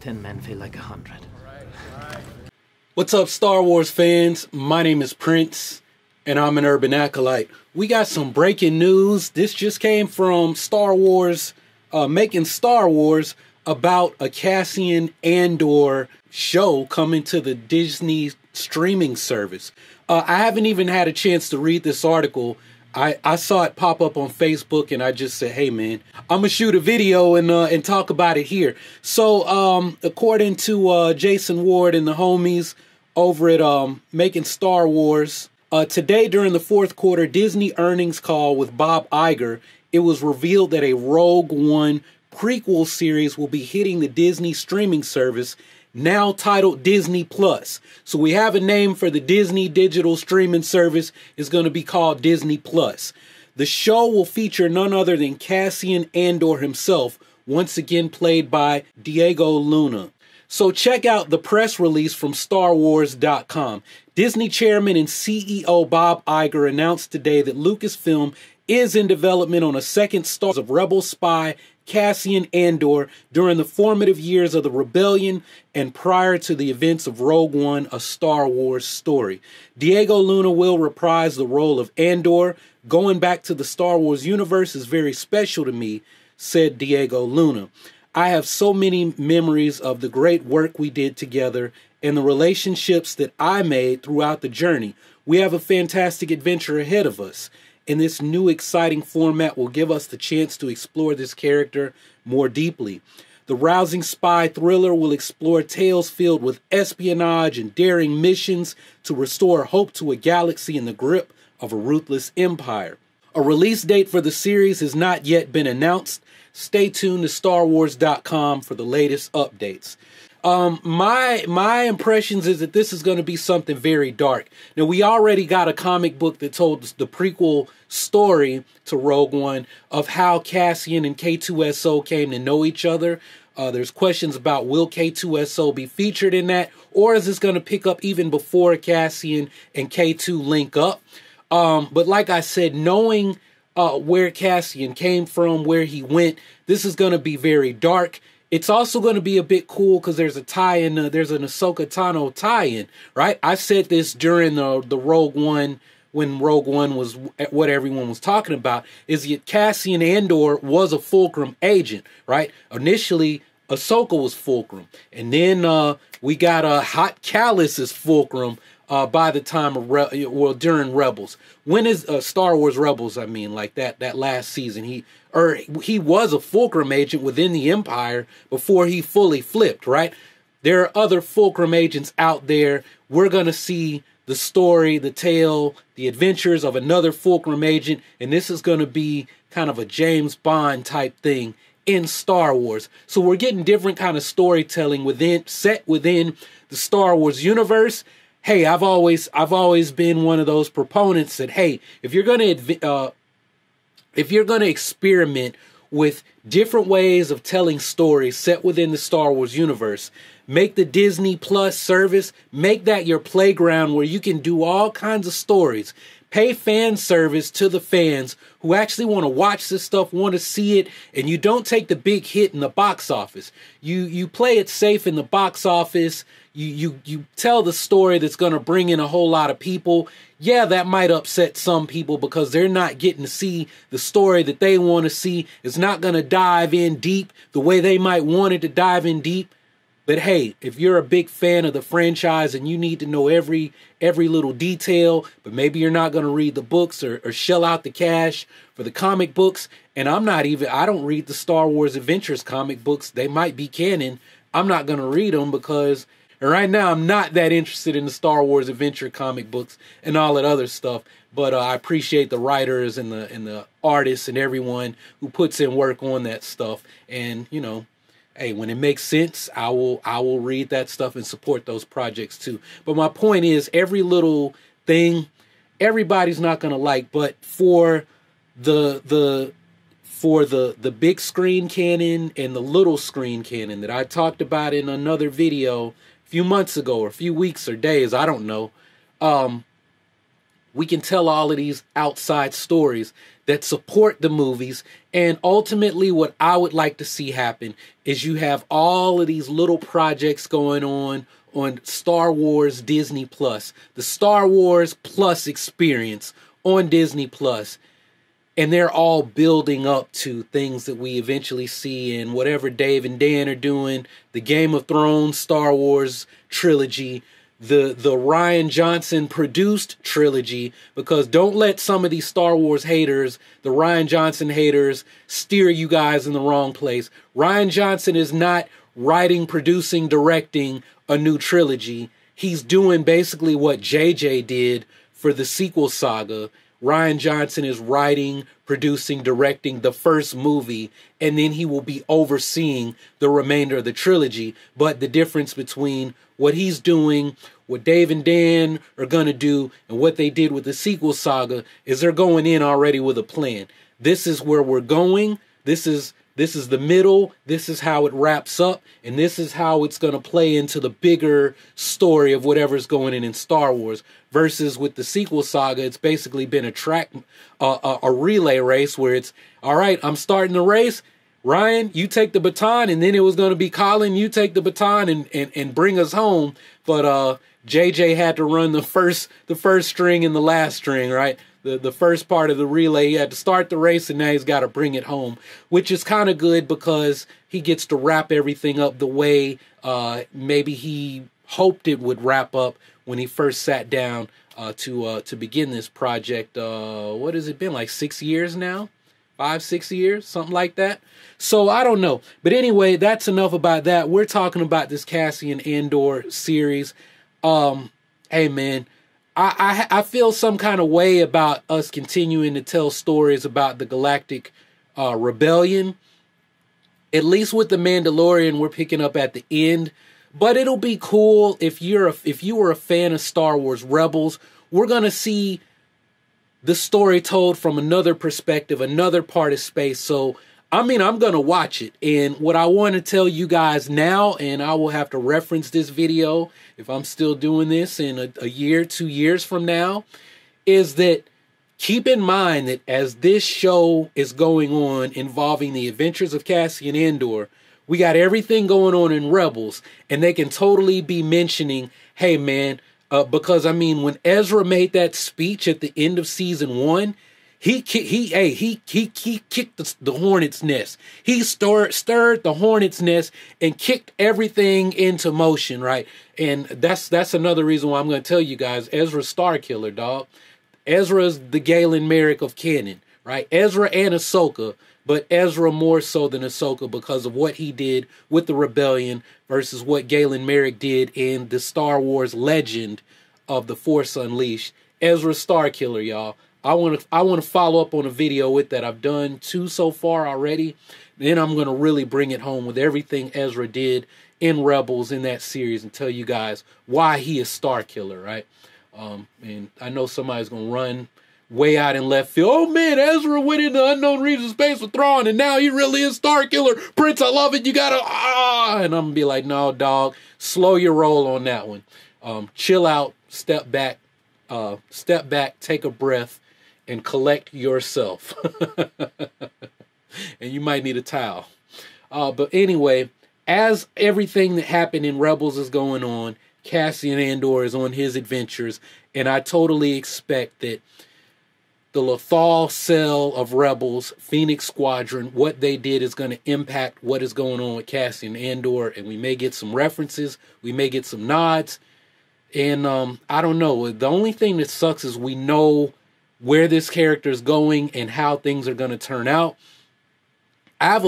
10 men feel like 100. What's up, Star Wars fans? My name is Prince, and I'm an urban acolyte. We got some breaking news. This just came from Star Wars, Making Star Wars, about a Cassian Andor show coming to the Disney streaming service. I haven't even had a chance to read this article. I saw it pop up on Facebook, and I just said, hey man, I'm gonna shoot a video and talk about it here. So according to Jason Ward and the homies over at Making Star Wars, today during the fourth quarter Disney earnings call with Bob Iger, it was revealed that a Rogue One prequel series will be hitting the Disney streaming service, now titled Disney Plus. So we have a name for the Disney digital streaming service. It's going to be called Disney Plus. The show will feature none other than Cassian Andor himself, once again played by Diego Luna. So check out the press release from StarWars.com. Disney chairman and CEO Bob Iger announced today that Lucasfilm is in development on a second Star Wars of Rebel spy Cassian Andor during the formative years of the rebellion and prior to the events of Rogue One, a Star Wars story. Diego Luna will reprise the role of Andor. Going back to the Star Wars universe is very special to me, said Diego Luna. I have so many memories of the great work we did together and the relationships that I made throughout the journey. We have a fantastic adventure ahead of us. And this new exciting format will give us the chance to explore this character more deeply. The rousing spy thriller will explore tales filled with espionage and daring missions to restore hope to a galaxy in the grip of a ruthless empire. A release date for the series has not yet been announced. Stay tuned to StarWars.com for the latest updates. My impressions is that this is going to be something very dark. Now, we already got a comic book that told the prequel story to Rogue One of how Cassian and K2SO came to know each other. There's questions about will K2SO be featured in that, or is this going to pick up even before Cassian and K2 link up? But like I said, knowing where Cassian came from, where he went, this is going to be very dark. It's also going to be a bit cool because there's a tie-in, there's an Ahsoka Tano tie-in, right? I said this during the Rogue One, when Rogue One was what everyone was talking about, is that Cassian Andor was a Fulcrum agent, right? Initially, Ahsoka was Fulcrum, and then we got Hot Callus as Fulcrum by the time of during Rebels. When is Star Wars Rebels? I mean, like that last season, he was a Fulcrum agent within the Empire before he fully flipped, right? There are other Fulcrum agents out there. We're gonna see the story, the tale, the adventures of another Fulcrum agent, and this is gonna be kind of a James Bond type thing in Star Wars. So we're getting different kind of storytelling set within the Star Wars universe. Hey, I've always been one of those proponents that, hey, if you're gonna experiment with different ways of telling stories set within the Star Wars universe, make the Disney Plus service, make that your playground where you can do all kinds of stories. Pay fan service to the fans who actually want to watch this stuff, want to see it, and you don't take the big hit in the box office. You play it safe in the box office. You tell the story that's going to bring in a whole lot of people. Yeah, that might upset some people because they're not getting to see the story that they want to see. It's not going to dive in deep the way they might want it to dive in deep. But hey, if you're a big fan of the franchise and you need to know every little detail, but maybe you're not going to read the books or shell out the cash for the comic books, and I don't read the Star Wars Adventures comic books. They might be canon. I'm not going to read them because right now I'm not that interested in the Star Wars Adventure comic books and all that other stuff. But I appreciate the writers and the artists and everyone who puts in work on that stuff. And, you know, hey, when it makes sense, I will read that stuff and support those projects too. But my point is, every little thing, everybody's not gonna like. But for the big screen canon and the little screen canon that I talked about in another video a few months ago, or a few weeks or days, I don't know. we can tell all of these outside stories that support the movies. And ultimately, what I would like to see happen is you have all of these little projects going on Star Wars Disney Plus, the Star Wars Plus experience on Disney Plus. And they're all building up to things that we eventually see in whatever Dave and Dan are doing, the Game of Thrones Star Wars trilogy, the Rian Johnson produced trilogy, because don't let some of these Star Wars haters, the Rian Johnson haters, steer you guys in the wrong place. Rian Johnson is not writing, producing, directing a new trilogy. He's doing basically what JJ did for the sequel saga. Rian Johnson is writing, producing, directing the first movie, and then he will be overseeing the remainder of the trilogy. But the difference between what he's doing, what Dave and Dan are going to do, and what they did with the sequel saga is they're going in already with a plan. This is where we're going. This is the middle. This is how it wraps up. And this is how it's going to play into the bigger story of whatever's going in Star Wars. Versus with the sequel saga, it's basically been a relay race where it's, all right, I'm starting the race. Ryan, you take the baton. And then it was going to be Colin, you take the baton and bring us home. But JJ had to run the first string and the last string, right? The first part of the relay, he had to start the race, and now he's got to bring it home, which is kind of good because he gets to wrap everything up the way maybe he hoped it would wrap up when he first sat down to begin this project. What has it been, like 6 years now? 5-6 years, something like that. So I don't know. But anyway, that's enough about that. We're talking about this Cassian Andor series. Hey, man. I feel some kind of way about us continuing to tell stories about the Galactic Rebellion. At least with The Mandalorian, we're picking up at the end. But it'll be cool if you were a fan of Star Wars Rebels. We're going to see the story told from another perspective, another part of space. So, I mean, I'm going to watch it. And what I want to tell you guys now, and I will have to reference this video if I'm still doing this in a year, 2 years from now, is that keep in mind that as this show is going on involving the adventures of Cassian Andor, we got everything going on in Rebels, and they can totally be mentioning, hey, man, because, I mean, when Ezra made that speech at the end of season 1, he kicked the hornet's nest. He stirred the hornet's nest and kicked everything into motion, right? And that's another reason why I'm going to tell you guys, Ezra's Starkiller, dog. Ezra's the Galen Merrick of canon, right? Ezra and Ahsoka, but Ezra more so than Ahsoka because of what he did with the rebellion versus what Galen Merrick did in the Star Wars legend of the Force Unleashed. Ezra's Starkiller, y'all. I want to follow up on a video with that. I've done 2 so far already. Then I'm going to really bring it home with everything Ezra did in Rebels in that series and tell you guys why he is Starkiller, right? And I know somebody's going to run way out in left field. Oh, man, Ezra went into unknown regions of space with Thrawn, and now he really is Starkiller. Prince, I love it. You got to, and I'm going to be like, no, dog, slow your roll on that one. Chill out, step back, take a breath, and collect yourself. And you might need a towel. But anyway, as everything that happened in Rebels is going on, Cassian Andor is on his adventures, and I totally expect that the Lothal cell of Rebels, Phoenix Squadron, what they did is going to impact what is going on with Cassian Andor, and we may get some references, we may get some nods, and I don't know. The only thing that sucks is we know where this character is going and how things are going to turn out. I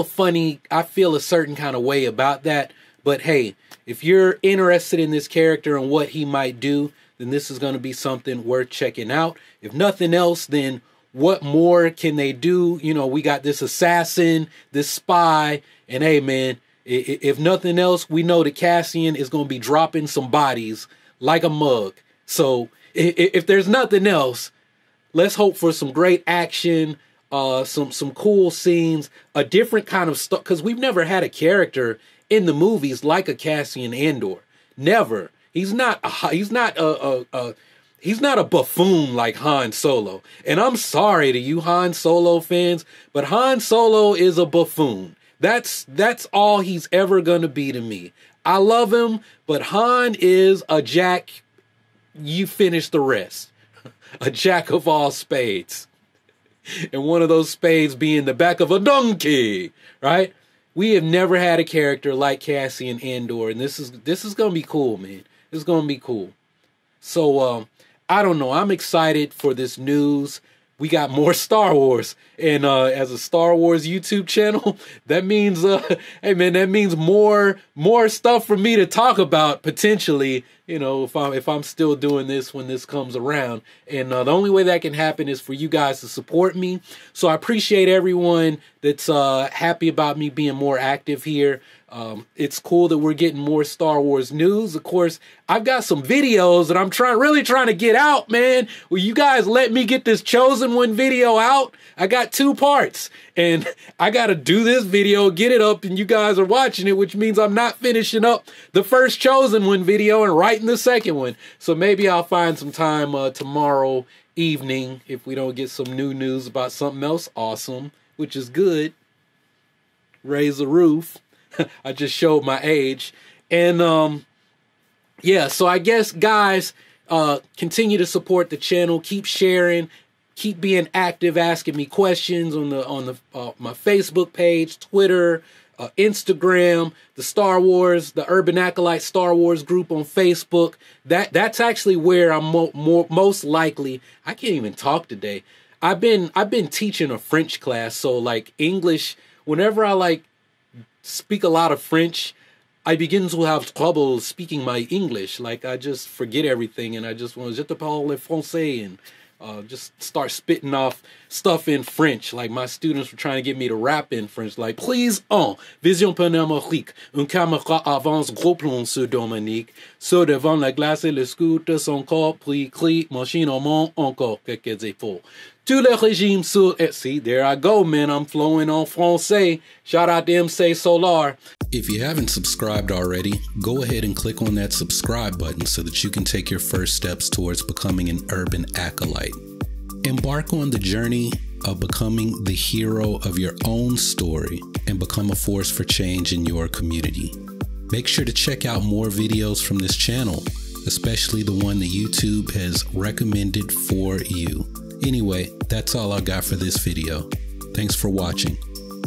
feel a certain kind of way about that, but hey, if you're interested in this character and what he might do, then this is going to be something worth checking out. If nothing else, then what more can they do? You know, we got this assassin, this spy, and hey, man, if nothing else, we know that Cassian is going to be dropping some bodies like a mug. So if there's nothing else, let's hope for some great action, some cool scenes, a different kind of stuff, because we've never had a character in the movies like a Cassian Andor. Never. He's not He's not a buffoon like Han Solo. And I'm sorry to you Han Solo fans, but Han Solo is a buffoon. That's all he's ever going to be to me. I love him, but Han is a jack. You finish the rest. A jack of all spades. And one of those spades being the back of a donkey, right? We have never had a character like Cassian Andor, and this is going to be cool, man. This is going to be cool. So, I don't know. I'm excited for this news. We got more Star Wars, and as a Star Wars YouTube channel, that means, hey man, that means more stuff for me to talk about potentially. You know, if I'm still doing this when this comes around, and the only way that can happen is for you guys to support me. So I appreciate everyone that's happy about me being more active here. It's cool that we're getting more Star Wars news. Of course, I've got some videos that I'm really trying to get out, man. Will you guys let me get this Chosen One video out? I got 2 parts, and I got to do this video, get it up, and you guys are watching it, which means I'm not finishing up the first Chosen One video and writing the second one. So maybe I'll find some time tomorrow evening if we don't get some new news about something else awesome, which is good. Raise the roof. I just showed my age. And yeah, so I guess guys, continue to support the channel, keep sharing, keep being active, asking me questions on my Facebook page, Twitter, Instagram, the Urban Acolyte Star Wars group on Facebook. That's actually where I'm most likely. I can't even talk today. I've been teaching a French class, so like English, whenever I like speak a lot of French, I begin to have trouble speaking my English. Like I just forget everything, and I just want je te parle français and just start spitting off stuff in French. Like my students were trying to get me to rap in French. Like, please, vision pneumorique, un caméra avance gros plan sur Dominique, sur devant la glace et le scooter son corps pris cri, machine au monde encore quelques efforts. Tout le régime sur... See, there I go, man. I'm flowing on français. Shout out to MC Solar. If you haven't subscribed already, go ahead and click on that subscribe button so that you can take your first steps towards becoming an urban acolyte. Embark on the journey of becoming the hero of your own story and become a force for change in your community. Make sure to check out more videos from this channel, especially the one that YouTube has recommended for you. Anyway, that's all I got for this video. Thanks for watching.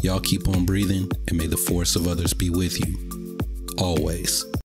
Y'all keep on breathing, and may the force of others be with you. Always.